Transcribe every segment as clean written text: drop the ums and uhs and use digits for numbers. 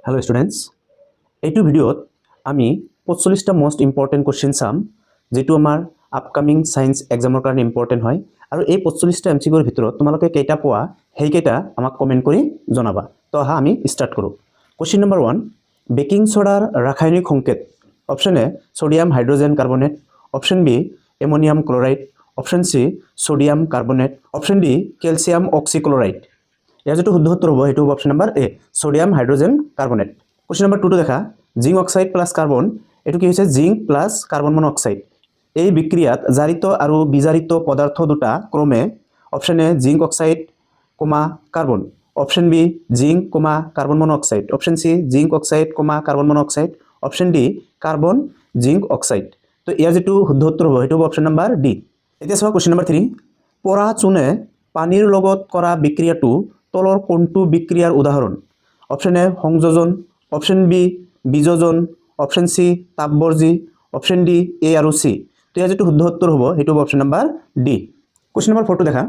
Hello students, এইটো ভিডিওত আমি 45টা most important question চাম যেটো আমাৰ আপকামিং সায়েন্স এক্সামৰ কাৰণে ইম্পৰ্টেণ্ট হয় আৰু এই 45টা এমচিকিউৰ ভিতৰত তোমালোকে কেইটা পোৱা সেইকেইটা আমাক কমেণ্ট কৰি জনাবা। তো আহা আমি ষ্টাৰ্ট কৰোঁ। কুৱেশ্যন নম্বৰ 1, বেকিং সোডাৰ ৰাসায়নিক সংকেত। Option A sodium hydrogen carbonate, option B ammonium chloride, option C sodium carbonate, option D calcium oxychloride. ইয়াৰ যেটো শুদ্ধ উত্তৰ হ'ব সেইটো হ'ব option number A sodium hydrogen carbonate. Question number 2 দেখা, জিংক অক্সাইড প্লাছ কাৰ্বন, এটো কি হৈছে জিংক প্লাছ কাৰ্বন মনোক্সাইড। এই বিক্ৰিয়াত জাৰিত আৰু বিজাৰিত পদাৰ্থ দুটা ক্ৰমে option A zinc oxide comma carbon, option B zinc comma carbon monoxide, option C zinc oxide comma carbon monoxide, option D carbon zinc oxide. তো ইয়াৰ যেটো শুদ্ধ উত্তৰ হ'ব সেইটো হ'ব অপশ্যন নম্বৰ ডি। এতিয়া চাওক কুৱেশ্যন নম্বৰ 3, পৰা চূণে পানীৰ লগত কৰা বিক্ৰিয়াটো তলৰ কোনটো বিক্ৰিয়াৰ উদাহৰণ? অপশ্যন এ সংযোজন, অপশ্যন বি বিযোজন, অপশ্যন সি তাপবৰ্জি, অপশ্যন ডি এ আৰু সি। তো ইয়াৰ যেটো শুদ্ধ উত্তৰ হ'ব সেইটো হ'ব option number D. Question number 4 দেখা,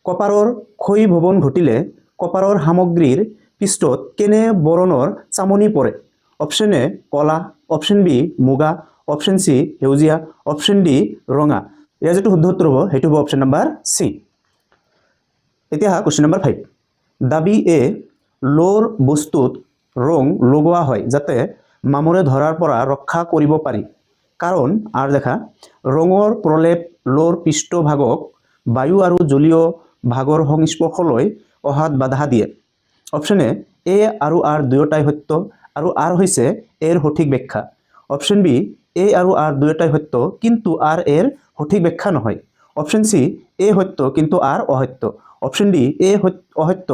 কপাৰৰ ক্ষয় ভৱন ঘটিলে কপাৰৰ সামগ্ৰীৰ পৃষ্ঠত কেনে বৰণৰ চামনি পৰে? অপশ্যন এ কলা, অপশ্যন বি মুগা, অপশ্যন সি সেউজীয়া, অপশ্যন ডি ৰঙা। ইয়াৰ যেটো শুদ্ধ উত্তৰ হ'ব সেইটো হ'ব অপশ্যন নম্বৰ সি। এতিয়া কুৱেশ্যন নম্বৰ 5, দাবী এ লোৰ বস্তুত ৰং লগোৱা হয় যাতে মামৰে ধৰাৰ পৰা ৰক্ষা কৰিব পাৰি। কাৰণ আৰু দেখা, ৰঙৰ প্ৰলেপ লোৰ পৃষ্ঠভাগক বায়ু আৰু জলীয় ভাগৰ সংস্পৰ্শলৈ অহাত বাধা দিয়ে। অপশ্যন এ আৰু আৰ দুয়োটাই সত্য আৰু আৰ হৈছে এৰ সঠিক ব্যাখ্যা। অপশ্যন বি এ আৰু আৰ দুয়োটাই সত্য কিন্তু আৰ এৰ সঠিক ব্যাখ্যা নহয়। অপশ্যন সি এ সত্য কিন্তু আৰ অসত্য, অপশ্যন ডি এ অসত্য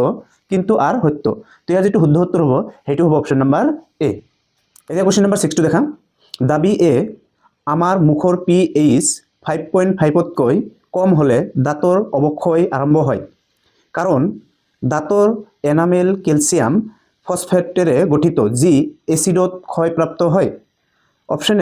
কিন্তু আৰ সত্য। তো ইয়াৰ যেটো শুদ্ধ উত্তৰ হ'ব সেইটো হ'ব অপশ্যন নম্বৰ এ। এতিয়া কুৱেশ্যন নম্বৰ 6 দেখা, দাবী এ আমাৰ মুখৰ pH 5.5তকৈ কম হ'লে দাঁতৰ অৱক্ষয় আৰম্ভ হয়। কাৰণ দাঁতৰ এনামেল কেলছিয়াম ফসফেটেৰে গঠিত যি এচিডত ক্ষয়প্ৰাপ্ত হয়। অপশ্যন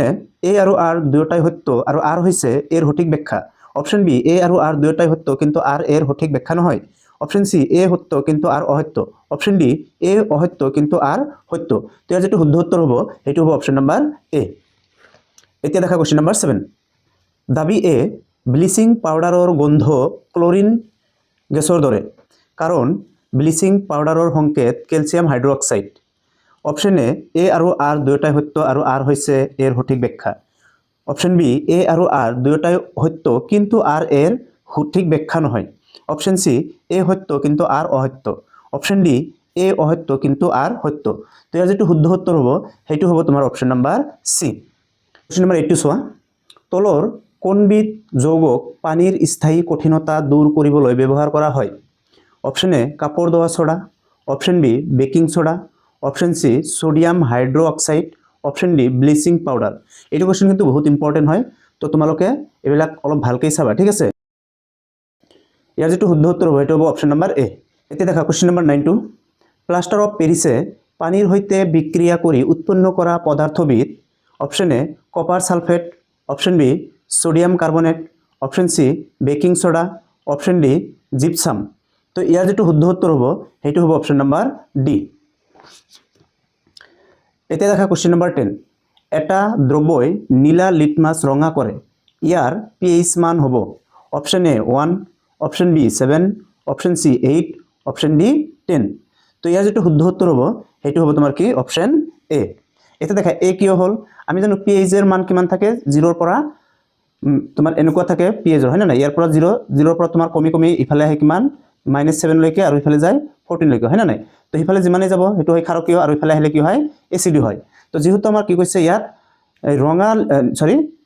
এ আৰু আৰ দুয়োটাই সত্য আৰু আৰ হৈছে এৰ সঠিক ব্যাখ্যা। অপশ্যন বি এ আৰু আৰ দুয়োটাই সত্য কিন্তু আৰ এৰ সঠিক ব্যাখ্যা নহয়। অপশ্যন সি এ সত্য কিন্তু আৰ অসত্য, অপশ্যন ডি এ অসত্য কিন্তু আৰ সত্য। তো ইয়াৰ যেটো শুদ্ধ উত্তৰ হ'ব সেইটো হ'ব অপশ্যন নম্বৰ এ। এতিয়া দেখা কুৱেশ্যন নম্বৰ 7, দাবী এ ব্লিচিং পাউডাৰৰ গোন্ধ ক্লোৰিন গেছৰ দৰে। কাৰণ ব্লিচিং পাউডাৰৰ সংকেত কেলছিয়াম হাইড্ৰক্সাইড। অপশ্যন এ আৰু আৰ দুয়োটাই সত্য আৰু আৰ হৈছে এৰ সঠিক ব্যাখ্যা। অপশ্যন বি এ আৰু আৰ দুয়োটাই সত্য কিন্তু আৰ এৰ সঠিক ব্যাখ্যা নহয়। অপশ্যন সি এ সত্য কিন্তু আৰ অসত্য, অপশ্যন ডি এ অসত্য কিন্তু আৰ সত্য। তো ইয়াৰ যেটো শুদ্ধ উত্তৰ হ'ব সেইটো হ'ব তোমাৰ অপশ্যন নম্বৰ সি। কুৱেশ্যন নম্বৰ 8 চোৱা, তলৰ কোনবিধ যৌগক পানীৰ স্থায়ী কঠিনতা দূৰ কৰিবলৈ ব্যৱহাৰ কৰা হয়? অপশ্যন এ কাপোৰ ধোৱা soda, option B baking soda, option C sodium hydroxide, option D bleaching powder. এইটো কুৱেশ্যন কিন্তু বহুত ইম্পৰ্টেণ্ট হয়, তো তোমালোকে এইবিলাক অলপ ভালকৈ চাবা, ঠিক আছে। ইয়াৰ যেটো শুদ্ধ উত্তৰ হ'ব সেইটো হ'ব অপশ্যন নম্বৰ এ। এতিয়া দেখা কুৱেশ্যন নম্বৰ 9, প্লাষ্টাৰ অফ পেৰিছে পানীৰ সৈতে বিক্ৰিয়া কৰি উৎপন্ন কৰা পদাৰ্থবিধ। Option A copper sulphate, option B sodium carbonate, option C baking soda, option D gypsum. তো ইয়াৰ যেটো শুদ্ধ উত্তৰ হ'ব সেইটো হ'ব অপশ্যন নম্বৰ ডি। এতিয়া দেখা কুৱেশ্যন নম্বৰ 10, এটা দ্ৰব্যই নীলা লিটমাছ ৰঙা কৰে, ইয়াৰ pH মান হ'ব? Option A 1, option B 7, option C 8, option D 10। তো ইয়াৰ যেটো শুদ্ধ উত্তৰ হ'ব সেইটো হ'ব তোমাৰ কি অপশ্যন এ। এতিয়া দেখা এ কিয় হ'ল, আমি জানো pH এৰ মান কিমান থাকে 0ৰ পৰা তোমাৰ এনেকুৱা থাকে pH হয় না নাই, ইয়াৰ পৰা 0ৰ পৰা তোমাৰ কমি কমি ইফালে আহে কিমান -7 লৈকে আৰু ইফালে যায় 14 লৈকে হয় না নাই। তো ইফালে যিমানে যাব সেইটো হয় ক্ষাৰকীয় আৰু ইফালে আহিলে কি হয় এচিড হয়। তো যেহেতু আমাৰ কি কৈছে ইয়াত ৰঙা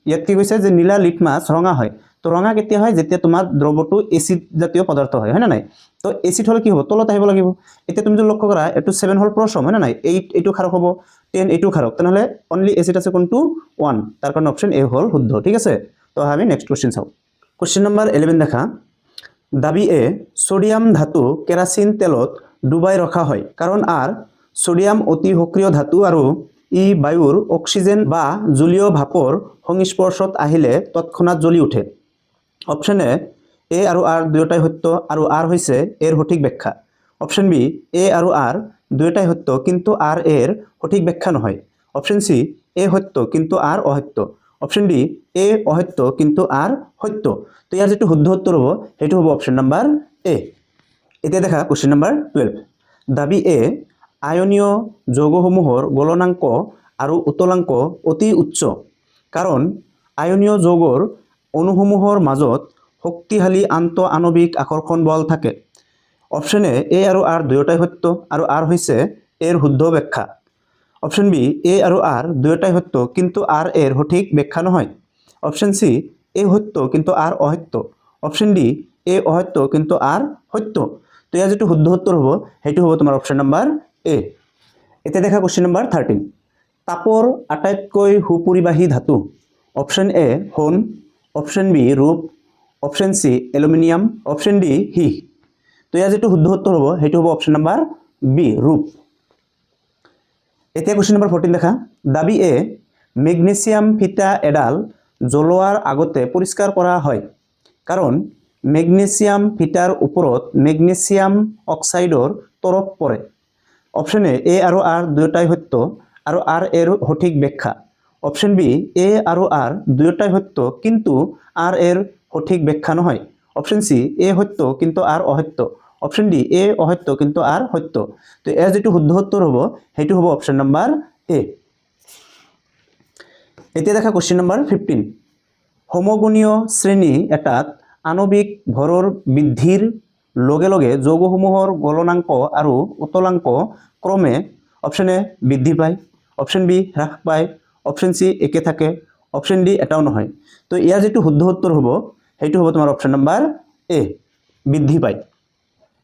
ইয়াত কি কৈছে যে নীলা লিটমাছ ৰঙা হয়। তো ৰঙা কেতিয়া হয় যেতিয়া তোমাৰ দ্ৰব্যটো এচিড জাতীয় পদাৰ্থ হয় না নাই। তো এচিড হলে কি হ'ব তলত আহিব লাগিব। এতিয়া তুমি যদি লক্ষ্য কৰা এটো 7 হল প্ৰথম হয় না নাই, 8 এটো ক্ষাৰক হ'ব, 10 এটো ক্ষাৰক, তেনেহলে অনলি এচিড আছে কোনটো 1, তাৰ কাৰণে অপশ্যন এ হল শুদ্ধ, ঠিক আছে। তো আমি নেক্সট কোশ্চেন চাও। কোশ্চেন নম্বৰ 11 দেখা, দাবী এ সোডিয়াম ধাতু কেৰাচিন তেলত ডুবাই ৰখা হয় কাৰণ আৰ সোডিয়াম অতি সক্ৰিয় ধাতু আৰু ই বায়ুৰ অক্সিজেন বা জলীয় ভাপৰ সংস্পৰ্শত আহিলে তৎক্ষণাৎ জ্বলি উঠে। অপশ্যন এ আৰু আৰ দুয়োটাই সত্য আৰু আৰ হৈছে এৰ সঠিক ব্যাখ্যা। অপশ্যন বি এ আৰু আৰ দুয়োটাই সত্য কিন্তু আর এর সঠিক ব্যাখ্যা নহয়। অপশন সি এ সত্য কিন্তু আর অসত্য। অপশন ডি এ অসত্য কিন্তু আর সত্য। তো ইয়াৰ যেটো শুদ্ধ উত্তৰ হ'ব সেইটো হ'ব অপশন নাম্বাৰ এ। এতিয়া দেখা কোশ্চেন নাম্বাৰ 12। দাবী এ আয়নীয় যৌগসমূহৰ গলনাংক আৰু উতলাংক অতি উচ্চ কাৰণ আয়নীয় যৌগৰ অণুসমূহৰ মাজত শক্তিশালী আন্তঃআণৱিক আকৰ্ষণ বল থাকে। অপশন এ আৰু আৰ দুয়োটাই সত্য আৰু আৰ হৈছে এৰ শুদ্ধ ব্যাখ্যা। অপশন বি এ আৰু আৰ দুয়োটাই সত্য কিন্তু আৰ এৰ সঠিক ব্যাখ্যা নহয়। অপশন সি এ সত্য কিন্তু আৰ অসত্য। অপশন ডি এ অসত্য কিন্তু আৰ সত্য। তো ইয়াৰ যেটো শুদ্ধ উত্তৰ হ'ব সেইটো হ'ব তোমাৰ অপশন নাম্বাৰ এ। এতিয়া দেখা কোশ্চেন নাম্বাৰ 13। তাপৰ আটাইতকৈ সুপৰিবাহী ধাতু। অপশন এ সোণ, অপশন বি ৰূপ, অপশন সি এলুমিনিয়াম, অপশন ডি সীহ। তো ইয়াৰ যেটো শুদ্ধ উত্তৰ হ'ব সেইটো হ'ব অপশন নাম্বাৰ বি ৰূপ। এতিয়া কোশ্চেন নাম্বাৰ 14 দেখা। দাবী এ মেগনেছিয়াম ফিটা এডাল জ্বলোৱাৰ আগতে পৰিষ্কাৰ কৰা হয় কাৰণ মেগনেছিয়াম ফিটাৰ ওপৰত মেগনেছিয়াম অক্সাইডৰ তৰপ পৰে। অপশন এ আৰু আৰ দুয়োটাই সত্য আৰু আৰ এৰ সঠিক ব্যাখ্যা। অপশন বি এ আৰু আৰ দুয়োটাই সত্য কিন্তু আৰ এৰ সঠিক ব্যাখ্যা নহয়। অপশন সি এ সত্য কিন্তু আৰ অসত্য। অপশন ডি এ অসত্য কিন্তু আৰ সত্য। তো এৰ যেটো শুদ্ধ উত্তৰ হ'ব সেইটো হ'ব অপশন নাম্বাৰ এ। এতিয়া দেখা কোশ্চেন নাম্বাৰ 15। সমগুণীয় শ্ৰেণী এটাত আণৱিক ভৰৰ বৃদ্ধিৰ লগে লগে যৌগসমূহৰ গলনাংক আৰু উতলাংক ক্ৰমে অপশন এ বৃদ্ধি পায়, অপশন বি হ্ৰাস পায়, অপশন সি একে থাকে, অপশন ডি এটাও নহয়। তো ইয়াৰ যেটো শুদ্ধ উত্তৰ হ'ব সেইটো হ'ব তোমাৰ অপশন নাম্বাৰ এ বৃদ্ধি পায়।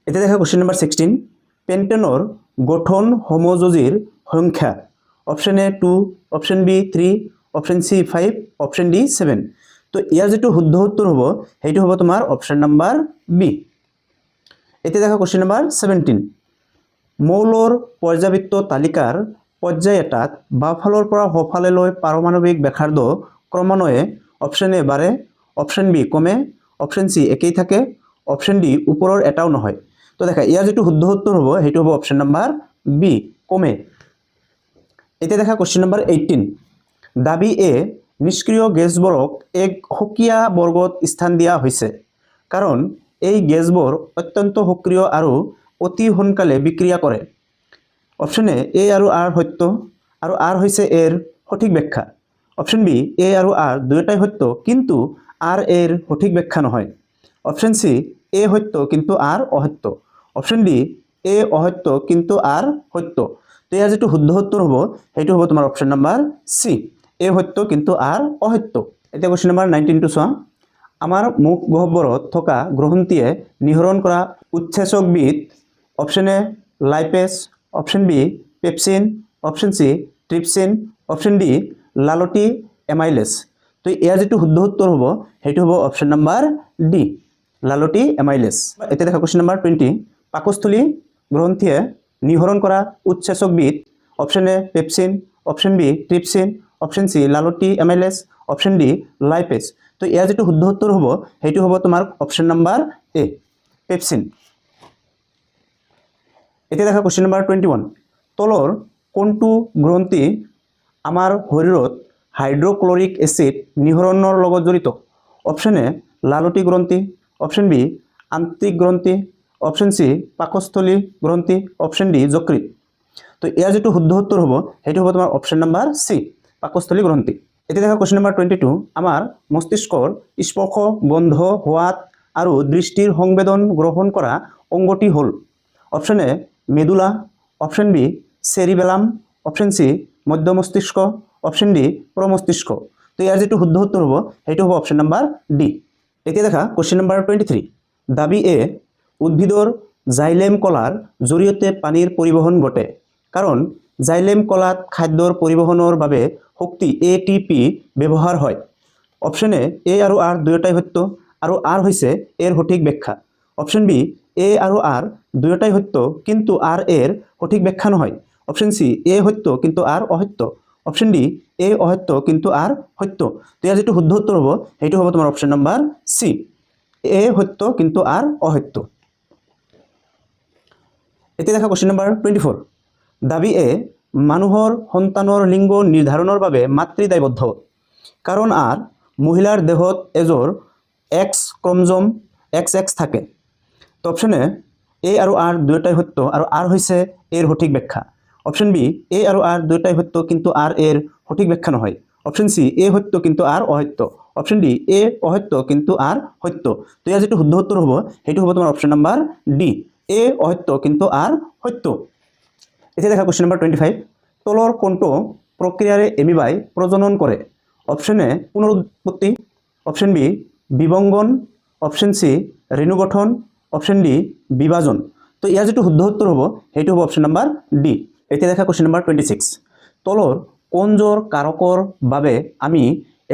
এতিয়া দেখা কোশ্চেন নাম্বাৰ 16। পেণ্টেনৰ গঠন সমযোজীৰ সংখ্যা। Option A 2, option B 3, option C 5, option D 7। তো ইয়াৰ যেটো শুদ্ধ উত্তৰ হ'ব সেইটো হ'ব তোমাৰ অপশন নাম্বাৰ বি। এতিয়া দেখা কোশ্চেন নাম্বাৰ 17। মৌলৰ পৰ্যাবৃত্ত তালিকাৰ পৰ্যায় এটাত বাওঁফালৰ পৰা সোঁফাললৈ পাৰমাণৱিক ব্যাসাৰ্ধ ক্ৰমান্বয়ে অপশন এ বাঢ়ে, অপশন বি কমে, অপশন সি একেই থাকে, অপশন ডি ওপৰৰ এটাও নহয়। তো দেখা ইয়াৰ যেটো শুদ্ধ উত্তৰ হ'ব সেইটো হ'ব অপশন নাম্বাৰ বি কমে। এতিয়া দেখা কোশ্চেন নাম্বাৰ 18। দাবী এ নিষ্ক্ৰিয় গেছবোৰক এক সক্ৰিয় বৰ্গত স্থান দিয়া হৈছে কাৰণ এই গেছবোৰ অত্যন্ত সক্ৰিয় আৰু অতি সোনকালে বিক্ৰিয়া কৰে। অপশন এ আৰু আৰ সত্য আৰু আৰ হৈছে এৰ সঠিক ব্যাখ্যা। অপশন বি এ আৰু আৰ দুয়োটাই সত্য কিন্তু আৰ এৰ সঠিক ব্যাখ্যা নহয়। অপশন সি এ সত্য কিন্তু আৰ অসত্য। অপশন ডি এ অসত্য কিন্তু আৰ সত্য। তো ইয়াৰ যেটো শুদ্ধ উত্তৰ হ'ব সেইটো হ'ব তোমাৰ অপশন নাম্বাৰ সি এ সত্য কিন্তু আৰ অসত্য। এতিয়া কোশ্চেন নাম্বাৰ 19 টো চোৱা। আমাৰ মুখ গহ্বৰত থকা গ্ৰন্থিয়ে নিঃসৰণ কৰা উৎসেচকবিধ। Option A lipase, option B pepsin, option C trypsin, option D লালটি এমাইলেজ। তো ইয়াৰ যেটো শুদ্ধ উত্তৰ হ'ব সেইটো হ'ব অপশন নাম্বাৰ ডি লালটি এমাইলেজ। এতিয়া দেখা কোশ্চেন নাম্বাৰ 20। পাকস্থলী গ্ৰন্থিয়ে নিঃসৰণ কৰা উৎসেচকবিধ। Option A pepsin, option B trypsin, option C লালটি এমাইলেজ, অপশন ডি লাইপেজ। তো ইয়াৰ যেটো শুদ্ধ উত্তৰ হ'ব সেইটো হ'ব তোমাৰ অপশন নাম্বাৰ এ পেপচিন। এতিয়া দেখা কোশ্চেন নাম্বাৰ 21। তলৰ কোনটো গ্ৰন্থি আমাৰ শৰীৰত হাইড্ৰক্লৰিক এচিড নিঃসৰণৰ লগত জড়িত? অপশন এ লালটি গ্ৰন্থি, অপশন বি আন্ত্ৰিক গ্ৰন্থি, অপশন সি পাকস্থলী গ্ৰন্থি, অপশন ডি যকৃত। তো ইয়াৰ যেটো শুদ্ধ উত্তৰ হ'ব সেইটো হ'ব তোমাৰ অপশন নাম্বাৰ সি পাকস্থলী গ্ৰন্থি। এতিয়া দেখা কোশ্চেন নাম্বাৰ 22। আমাৰ মস্তিষ্কৰ স্পৰ্শ, গন্ধ, সোৱাদ আৰু দৃষ্টিৰ সংবেদন গ্ৰহণ কৰা অংগটি হ'ল? Option A medulla, option B cerebellum, option C মধ্য মস্তিষ্ক, অপশন ডি প্ৰমস্তিষ্ক। তো ইয়াৰ যেটো শুদ্ধ উত্তৰ হ'ব সেইটো হ'ব অপশন নাম্বাৰ ডি। এতিয়া দেখা কোশ্চেন নাম্বাৰ 23। দাবী এ উদ্ভিদৰ জাইলেম কলাৰ জৰিয়তে পানীৰ পৰিবহণ ঘটে কাৰণ জাইলেম কলাত খাদ্যৰ পৰিবহণৰ বাবে শক্তি এটিপি ব্যৱহাৰ হয়। অপশন এ আৰু আৰ দুয়োটাই সত্য আৰু আৰ হৈছে এৰ সঠিক ব্যাখ্যা। অপশন বি এ আৰু আৰ দুয়োটাই সত্য কিন্তু আৰ এৰ সঠিক ব্যাখ্যা নহয়। অপশন সি এ সত্য কিন্তু আৰ অসত্য। অপশন ডি এ অসত্য কিন্তু আৰ সত্য। তো ইয়াৰ যেটো শুদ্ধ উত্তৰ হ'ব সেইটো হ'ব তোমাৰ অপশন নাম্বাৰ সি এ সত্য কিন্তু আৰ অসত্য। এতিয়া দেখা কোশ্চেন নাম্বাৰ 24। দাবী এ মানুহৰ সন্তানৰ লিংগ নিৰ্ধাৰণৰ বাবে মাতৃ দায়বদ্ধ কাৰণ আৰ মহিলাৰ দেহত এজোৰ এক্স ক্ৰমজম XX থাকে। তো অপশ্যন এ আৰু আৰ দুয়োটাই সত্য আৰু আৰ হৈছে এৰ সঠিক ব্যাখ্যা। অপশ্যন বি এ আৰু আৰ দুয়োটাই সত্য কিন্তু আৰ এৰ সঠিক ব্যাখ্যা নহয়। অপশ্যন সি এ সত্য কিন্তু আৰ অসত্য। অপশ্যন ডি এ অসত্য কিন্তু আৰ সত্য। তো ইয়াৰ যিটো শুদ্ধ উত্তৰ হ'ব সেইটো হ'ব তোমাৰ অপশ্যন নাম্বাৰ ডি, এ অসত্য কিন্তু আৰ সত্য। এতিয়া দেখা কুৱেশ্যন নাম্বাৰ 25, তলৰ কোনটো প্ৰক্ৰিয়াৰে এমিবাই প্ৰজনন কৰে? অপশ্যন এ পুনৰুৎপত্তি, অপশ্যন বি বিবংগন, অপশ্যন সি ৰেণু গঠন, অপশ্যন ডি বিভাজন। তো ইয়াৰ যিটো শুদ্ধ উত্তৰ হ'ব সেইটো হ'ব অপশ্যন নাম্বাৰ ডি। এতিয়া দেখা কুৱেশ্যন নাম্বাৰ 26, তলৰ কোনজোৰ কাৰকৰ বাবে আমি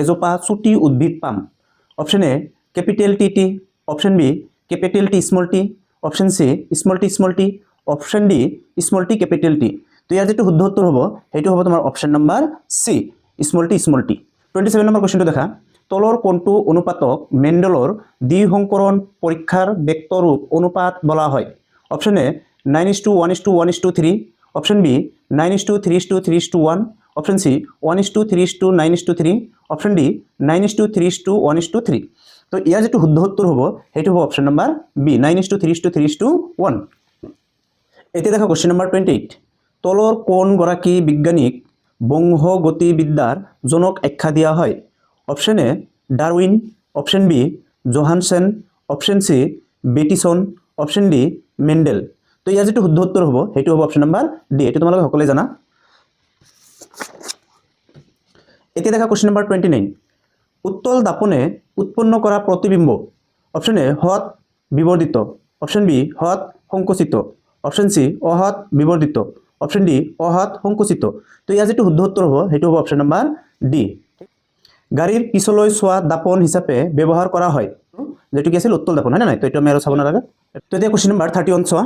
এজোপা চুটি উদ্ভিদ পাম? Option A capital T, option B capital T small T, option C small T, option D small T capital T. তো ইয়াৰ যিটো শুদ্ধ উত্তৰ হ'ব সেইটো হ'ব তোমাৰ option number C small T. 27 নম্বৰ কুৱেশ্যনটো দেখা, তলৰ কোনটো অনুপাতক মেণ্ডেলৰ দ্বিসংকৰণ পৰীক্ষাৰ বেক্টৰূপ অনুপাত বোলা হয়? Option A 9:1:1:3, option B 9:3:3:1, option C 1:3:9:3, option D 9:3:1:3। তো ইয়াৰ যিটো শুদ্ধ উত্তৰ হ'ব সেইটো হ'ব অপশ্যন নাম্বাৰ বি 9:3:3:1। এতিয়া দেখা কুৱেশ্যন নাম্বাৰ 28, তলৰ কোনগৰাকী বিজ্ঞানীক বংশগতিবিদ্যাৰ জনক আখ্যা দিয়া হয়? Option A Darwin, option B Johannsen, option C Bateson, option D Mendel. তো ইয়াৰ যিটো শুদ্ধ উত্তৰ হ'ব সেইটো হ'ব অপশ্যন নাম্বাৰ ডি, এইটো তোমালোকে সকলোৱে জানা। এতিয়া দেখা কুৱেশ্যন নাম্বাৰ 29, উত্তল দাপনে উৎপন্ন কৰা প্ৰতিবিম্ব? অপশ্যন এ হ্ৰদ বিবৰ্ধিত, অপশ্যন বি হ্ৰদ সংকুচিত, অপশ্যন সি অহ্ৰদ বিবৰ্ধিত, অপশ্যন ডি অহ্ৰদ সংকুচিত। তো ইয়াৰ যিটো শুদ্ধ উত্তৰ হ'ব সেইটো হ'ব অপশ্যন নাম্বাৰ ডি। গাড়ীৰ পিছলৈ চোৱা দাপন হিচাপে ব্যৱহাৰ কৰা হয়, যেটো কি আছিল উত্তল দাপন, হয় নাই? তো এইটো আমি আৰু চাব নালাগে। তো এতিয়া কুৱেশ্যন নাম্বাৰ 31 চোৱা,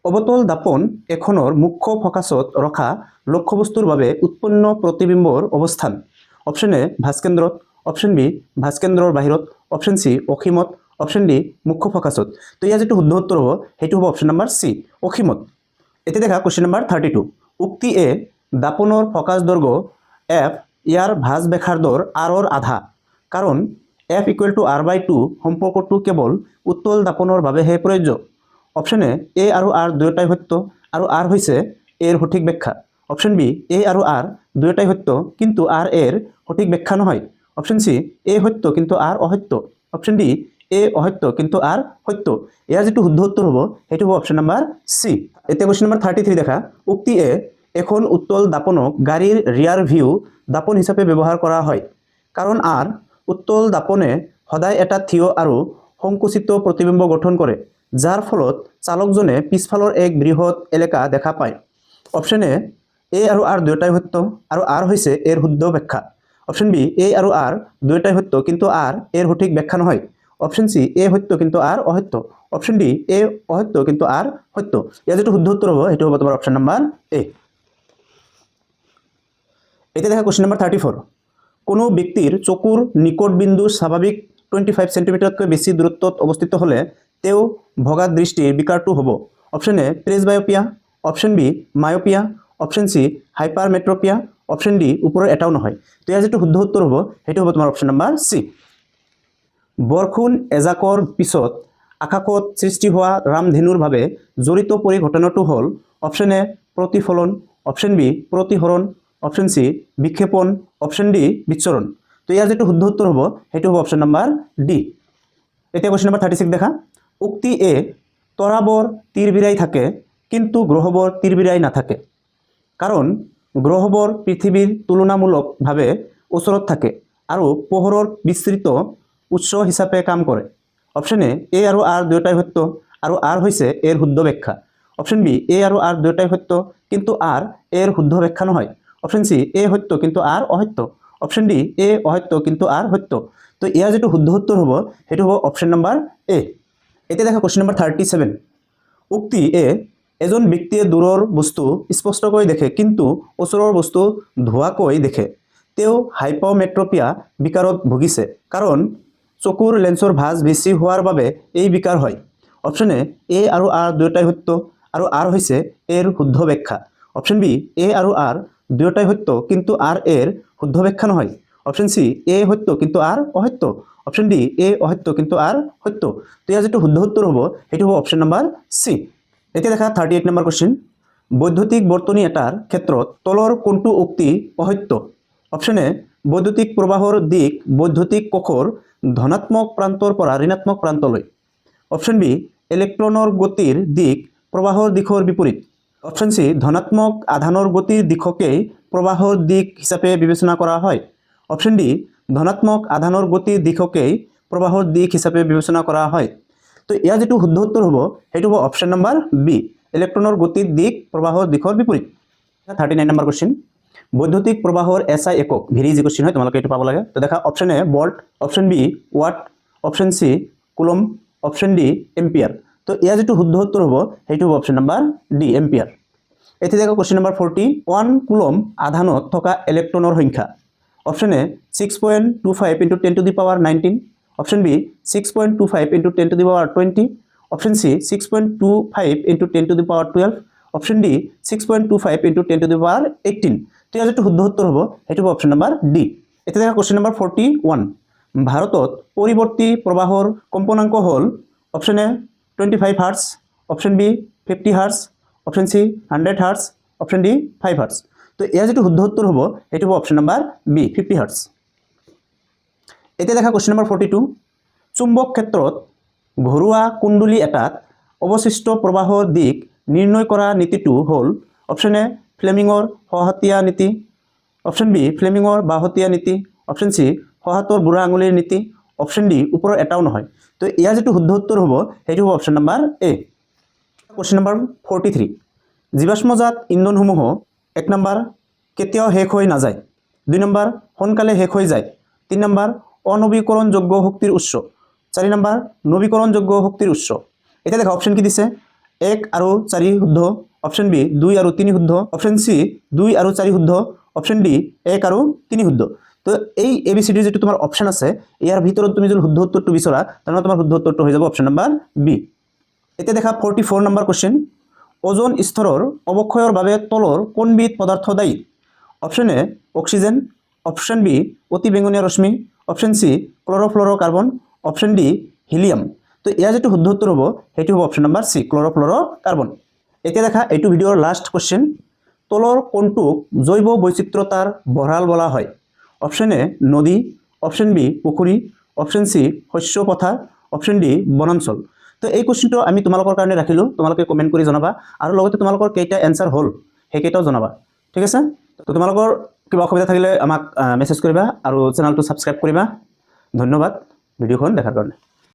অৱতল দাপন এখনৰ মুখ্য ফকাছত ৰখা লক্ষ্যবস্তুৰ বাবে উৎপন্ন প্ৰতিবিম্বৰ অৱস্থান? অপশ্যন এ ভাস্কেন্দ্ৰত, অপশ্যন বি ভাস্কেন্দ্ৰৰ বাহিৰত, অপশ্যন সি অসীমত, অপশ্যন ডি মুখ্য ফকাছত। তো ইয়াৰ যিটো শুদ্ধ উত্তৰ হ'ব সেইটো হ'ব অপশ্যন নাম্বাৰ সি অসীমত। এতিয়া দেখা কুৱেশ্যন নাম্বাৰ 32, উক্তি এ দাপনৰ ফকাছ দৈৰ্ঘ্য এফ ইয়াৰ ভাঁজ ব্যাসাৰ্ধৰ আৰৰ আধা কাৰণ এফ = r/2 সম্পৰ্কটো কেৱল উত্তল দাপনৰ বাবেহে প্ৰযোজ্য। অপশ্যন এ আৰু আৰ দুয়োটাই সত্য আৰু আৰ হৈছে এৰ সঠিক ব্যাখ্যা। অপশ্যন বি এ আৰু আৰ দুয়োটাই সত্য কিন্তু আৰ এৰ সঠিক ব্যাখ্যা নহয়। অপশ্যন সি এ সত্য কিন্তু আৰ অসত্য। অপশ্যন ডি এ অসত্য কিন্তু আৰ সত্য। ইয়াৰ যিটো শুদ্ধ উত্তৰ হ'ব সেইটো হ'ব অপশ্যন নাম্বাৰ সি। এতিয়া কুৱেশ্যন নাম্বাৰ 33 দেখা, উক্তি এ এখন উত্তল দাপনক গাড়ীৰ ৰিয়াৰ ভিউ দাপন হিচাপে ব্যৱহাৰ কৰা হয় কাৰণ আৰ উত্তল দাপনে সদায় এটা থিয় আৰু সংকুচিত প্ৰতিবিম্ব গঠন কৰে যাৰ ফলত চালকজনে পিছফালৰ এক বৃহৎ এলেকা দেখা পায়। অপশ্যন এ আৰু আৰ দুয়োটাই সত্য আৰু আৰ হৈছে এৰ শুদ্ধ ব্যাখ্যা। অপশ্যন বি এ আৰু আৰ দুয়োটাই সত্য কিন্তু আৰ এৰ সঠিক ব্যাখ্যা নহয়। অপশ্যন সি এ সত্য কিন্তু আৰ অসত্য। অপশ্যন ডি এ অসত্য কিন্তু আৰ সত্য। ইয়াৰ যিটো শুদ্ধ উত্তৰ হ'ব সেইটো হ'ব তোমাৰ অপশ্যন নাম্বাৰ এ। এতিয়া দেখা কুৱেশ্যন নাম্বাৰ 34, কোনো ব্যক্তিৰ চকুৰ নিকট বিন্দু স্বাভাৱিক 25 সেন্টিমিটাৰতকৈ বেছি দূৰত্বত অৱস্থিত হ'লে তেওঁ ভগা দৃষ্টিৰ বিকাৰটো হ'ব? Option A presbyopia, option B myopia, option C hypermetropia, option D ওপৰৰ এটাও নহয়। তো ইয়াৰ যিটো শুদ্ধ উত্তৰ হ'ব সেইটো হ'ব তোমাৰ অপশ্যন নাম্বাৰ সি। বৰষুণ এজাকৰ পিছত আকাশত সৃষ্টি হোৱা ৰামধেনুৰ বাবে জড়িত পৰিঘটনাটো হ'ল? অপশ্যন এ প্ৰতিফলন, অপশ্যন বি প্ৰতিহৰণ, অপশ্যন সি বিক্ষেপণ, অপশ্যন ডি বিচ্ছৰণ। তো ইয়াৰ যিটো শুদ্ধ উত্তৰ হ'ব সেইটো হ'ব অপশ্যন নাম্বাৰ ডি। এতিয়া কুৱেশ্যন নাম্বাৰ 36 দেখা, উক্তি এ তৰাবৰ তিৰবিৰাই থাকে কিন্তু গ্ৰহবৰ তিৰবিৰাই নাথাকে কাৰণ গ্ৰহবৰ পৃথিৱীৰ তুলনামূলকভাৱে ওচৰত থাকে আৰু পোহৰৰ বিস্তৃত উৎস হিচাপে কাম কৰে। অপশ্যন এ আৰু আৰ দুয়োটাই সত্য আৰু আৰ হৈছে এৰ শুদ্ধ ব্যাখ্যা। অপশ্যন বি এ আৰু আৰ দুয়োটাই সত্য কিন্তু আৰ এৰ শুদ্ধ ব্যাখ্যা নহয়। অপশ্যন সি এ সত্য কিন্তু আৰ অসত্য। অপশ্যন ডি এ অসত্য কিন্তু আৰ সত্য। তো ইয়াৰ যিটো শুদ্ধ উত্তৰ হ'ব সেইটো হ'ব অপশ্যন নাম্বাৰ এ। এতিয়া দেখা কুৱেশ্যন নাম্বাৰ 37, উক্তি এ এজন ব্যক্তিয়ে দূৰৰ বস্তু স্পষ্টকৈ দেখে কিন্তু ওচৰৰ বস্তু ধোৱাকৈ দেখে। তেওঁ হাইপাৰমেট্ৰপিয়া বিকাৰত ভুগিছে কাৰণ চকুৰ লেন্সৰ ভাঁজ বেছি হোৱাৰ বাবে এই বিকাৰ হয়। অপশ্যন এ আৰু আৰ দুয়োটাই সত্য আৰু আৰ হৈছে এৰ শুদ্ধ ব্যাখ্যা। অপশন বি এ আৰু আৰ দুয়োটাই সত্য কিন্তু আৰ এৰ শুদ্ধ ব্যাখ্যা নহয়। অপশন সি এ সত্য কিন্তু আৰ অসত্য। অপশন ডি এ অসত্য কিন্তু আৰ সত্য। তো ইয়াৰ যিটো শুদ্ধ উত্তৰ হ'ব সেইটো হ'ব অপশন নম্বৰ সি। এতিয়া দেখা 38 নম্বৰ কোৱেশ্চন। বৈদ্যুতিক বৰ্তনী এটাৰ ক্ষেত্ৰত তলৰ কোনটো উক্তি অসত্য? অপশন এ বৈদ্যুতিক প্ৰবাহৰ দিক বৈদ্যুতিক কোষৰ ধনাত্মক প্ৰান্তৰ পৰা ঋণাত্মক প্ৰান্তলৈ। অপশন বি ইলেক্ট্ৰনৰ গতিৰ দিক প্ৰবাহৰ দিশৰ বিপৰীত। অপশন সি ধনাত্মক আধানৰ গতিৰ দিশকেই প্ৰবাহৰ দিক হিচাপে বিবেচনা কৰা হয়। অপশন ডি ধনাত্মক আধানৰ গতিৰ দিশকেই প্ৰবাহৰ দিক হিচাপে বিবেচনা কৰা হয়। তো ইয়াৰ যিটো শুদ্ধ উত্তৰ হ'ব সেইটো হ'ব অপশন নম্বৰ বি ইলেক্ট্ৰনৰ গতিৰ দিক প্ৰবাহৰ দিশৰ বিপৰীত। 39 নম্বৰ কোৱেশ্চন। বৈদ্যুতিক প্ৰবাহৰ এছআই একক ভেৰি ইজি কোৱেশ্চন হয়, তোমালোকে এইটো পাব লাগে। তো দেখা option A volt, option B watt, option C coulomb, option D ampere. তো ইয়াৰ যিটো শুদ্ধ উত্তৰ হ'ব সেইটো হ'ব অপশন নম্বৰ ডি এম্পিয়াৰ। এতিয়া দেখা কোৱেশ্চন নম্বৰ 40। 1 কুলম আধানত থকা ইলেক্ট্ৰনৰ সংখ্যা। Option A 6.25 × 10 to the power 19, option B 6.25 × 10 to the power 20, option C 6.25 × 10 to the power 12, option D 6.25 × 10 to the power 18। তো ইয়াৰ যিটো শুদ্ধ উত্তৰ হ'ব সেইটো হ'ব অপশন নম্বৰ ডি। এতিয়া দেখা কোৱেশ্চন নম্বৰ 41। ভাৰতত পৰিৱৰ্তী প্ৰবাহৰ কম্পনাংক হ'ল option A 25 hertz, option B 50 hertz, option C 100 hertz, option D 5 hertz. তো ইয়াৰ যিটো শুদ্ধ উত্তৰ হ'ব সেইটো হ'ব অপশন নম্বৰ বি 50 হাৰ্টজ। এতিয়া দেখা কোৱেশ্চন নম্বৰ 42। চুম্বক ক্ষেত্ৰত ঘৰুৱা কুণ্ডলী এটাত অৱশিষ্ট প্ৰবাহৰ দিক নিৰ্ণয় কৰা নীতিটো হ'ল অপশন এ ফ্লেমিঙৰ সহতীয়া নীতি, অপশন বি ফ্লেমিঙৰ বাঁহতীয়া নীতি, অপশন সি সহাতৰ বুঢ়া আঙুলিৰ নীতি, অপশন ডি ওপৰৰ এটাও নহয়। তো ইয়াৰ যিটো শুদ্ধ উত্তৰ হ'ব সেইটো হ'ব option number A. Question number 43। জীৱাশ্মজাত ইন্ধনসমূহ 1 নম্বৰ কেতিয়াও শেষ হৈ নাযায়, 2 নম্বৰ সোনকালে শেষ হৈ যায়, 3 নম্বৰ অনবীকৰণযোগ্য শক্তিৰ উৎস, 4 নম্বৰ নবীকৰণযোগ্য শক্তিৰ উৎস। এতিয়া দেখা অপশন কি দিছে 1 আৰু 4 শুদ্ধ, অপশন বি 2 আৰু 3 শুদ্ধ, অপশন সি 2 আৰু 4 শুদ্ধ, অপশন ডি 1 আৰু 3 শুদ্ধ। তো এই ABCD যেটো তোমাৰ অপশন আছে ইয়াৰ ভিতৰত তুমি যদি শুদ্ধ উত্তৰটো বিচৰা তেনে তোমাৰ শুদ্ধ উত্তৰটো হৈ যাব অপশন নম্বৰ বি। এতিয়া দেখা 44 নম্বৰ কোৱেশ্চন। ওজন স্তৰৰ অৱক্ষয়ৰ বাবে তলৰ কোনবিধ পদাৰ্থ দায়ী? Option A oxygen, option B অতি বেঙুনীয়া ৰশ্মি, option C chlorofluorocarbon, option D helium. তো ইয়াৰ যেটো শুদ্ধ উত্তৰ হ'ব সেইটো হ'ব অপশন নম্বৰ সি ক্লৰ'ফ্লুৰ'কাৰ্বন। এতিয়া দেখা এইটো ভিডিঅ'ৰ লাষ্ট কোৱেশ্চন। তলৰ কোনটোক জৈৱ বৈচিত্ৰতাৰ ভঁৰাল বলা হয়? অপশন এ নদী, অপশন বি পুখুৰী, অপশন সি শস্য পথাৰ, অপশন ডি বনাঞ্চল। তো এই কোৱেশ্চনটো আমি তোমালোকৰ কাৰণে ৰাখিলোঁ, তোমালোকে কমেণ্ট কৰি জনাবা আৰু লগতে তোমালোকৰ কেইটা এনসাৰ হ'ল সেইকেইটাও জনাবা, ঠিক আছে? তো তোমালোকৰ কিবা অসুবিধা থাকিলে আমাক মেছেজ কৰিবা আৰু চেনেলটো ছাবস্ক্ৰাইব কৰিবা। ধন্যবাদ ভিডিঅ'খন দেখাৰ কাৰণে।